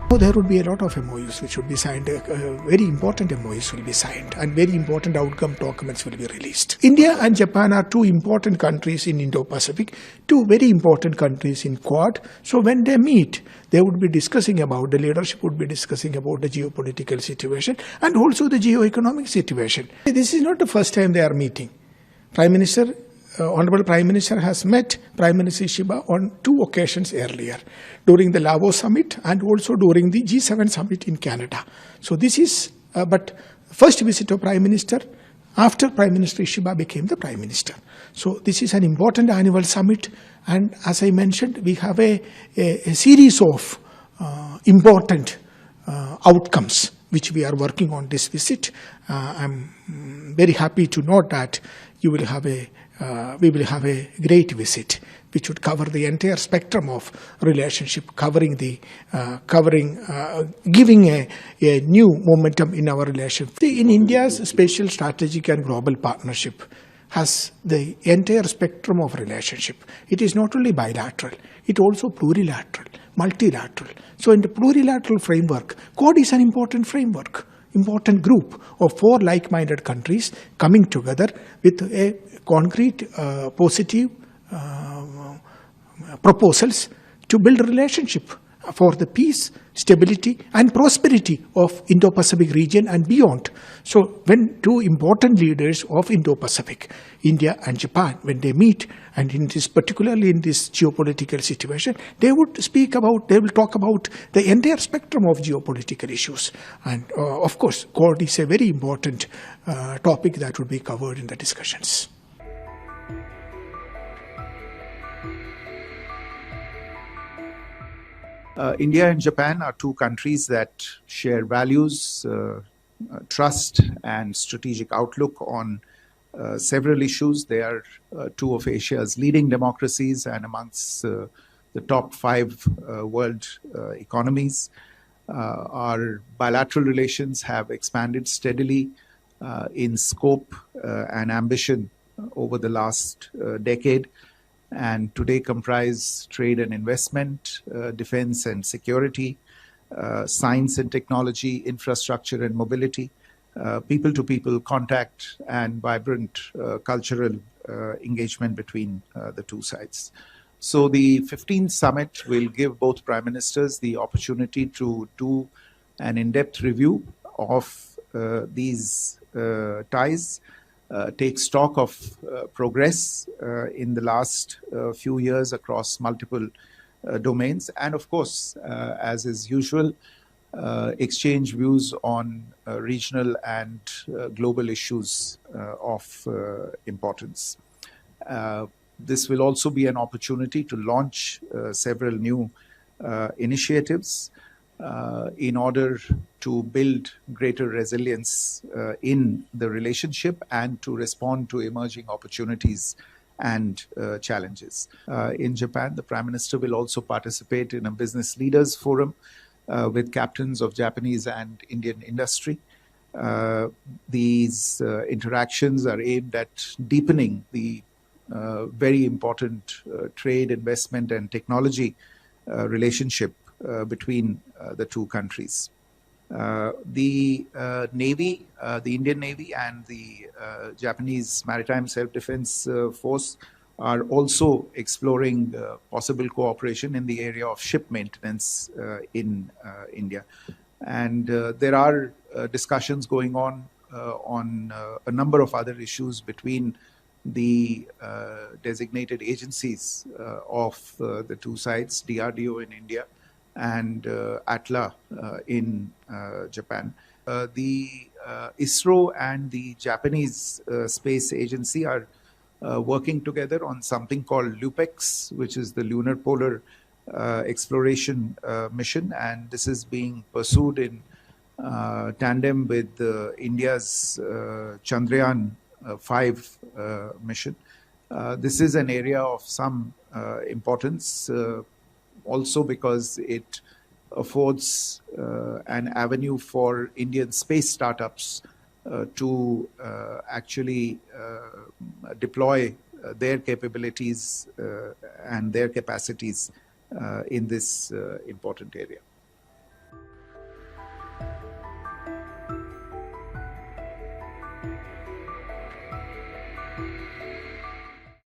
There would be a lot of MOUs which would be signed, very important MOUs will be signed, and very important outcome documents will be released. India and Japan are two important countries in Indo-Pacific, two very important countries in Quad. So when they meet, they would be discussing about, the leadership would be discussing about the geopolitical situation and also the geo-economic situation. This is not the first time they are meeting. Honorable Prime Minister has met Prime Minister Ishiba on 2 occasions earlier, during the Davos summit and also during the G7 summit in Canada. So this is, but first visit of Prime Minister after Prime Minister Ishiba became the Prime Minister. So this is an important annual summit, and as I mentioned, we have a series of important outcomes which we are working on this visit. I'm very happy to note that we will have a great visit which would cover the entire spectrum of relationship, giving a new momentum in our relationship. In India's spatial, strategic and global partnership has the entire spectrum of relationship. It is not only bilateral, it also plurilateral, multilateral. So in the plurilateral framework, Quad is an important framework, important group of 4 like-minded countries coming together with a concrete, positive proposals to build a relationship for the peace, stability and prosperity of Indo-Pacific region and beyond. So when 2 important leaders of Indo-Pacific, India and Japan, when they meet, and particularly in this geopolitical situation, they will talk about the entire spectrum of geopolitical issues. And of course, Quad is a very important topic that would be covered in the discussions. India and Japan are 2 countries that share values, trust and strategic outlook on several issues. They are 2 of Asia's leading democracies and amongst the top 5 world economies. Our bilateral relations have expanded steadily in scope and ambition over the last decade, and today comprise trade and investment, defense and security, science and technology, infrastructure and mobility, people-to-people contact, and vibrant cultural engagement between the 2 sides. So the 15th summit will give both Prime Ministers the opportunity to do an in-depth review of these ties, take stock of progress in the last few years across multiple domains, and of course, as is usual, exchange views on regional and global issues of importance. This will also be an opportunity to launch several new initiatives in order to build greater resilience in the relationship and to respond to emerging opportunities and challenges. In Japan, the Prime Minister will also participate in a business leaders forum with captains of Japanese and Indian industry. These interactions are aimed at deepening the very important trade, investment and technology relationship between the 2 countries. The Navy, the Indian Navy and the Japanese Maritime Self-Defense Force are also exploring possible cooperation in the area of ship maintenance in India. And there are discussions going on a number of other issues between the designated agencies of the 2 sides, DRDO in India and ATLA in Japan. The ISRO and the Japanese Space Agency are working together on something called LUPEX, which is the Lunar Polar Exploration Mission, and this is being pursued in tandem with India's Chandrayaan 5 mission. This is an area of some importance, also because it affords an avenue for Indian space startups to actually deploy their capabilities and their capacities in this important area.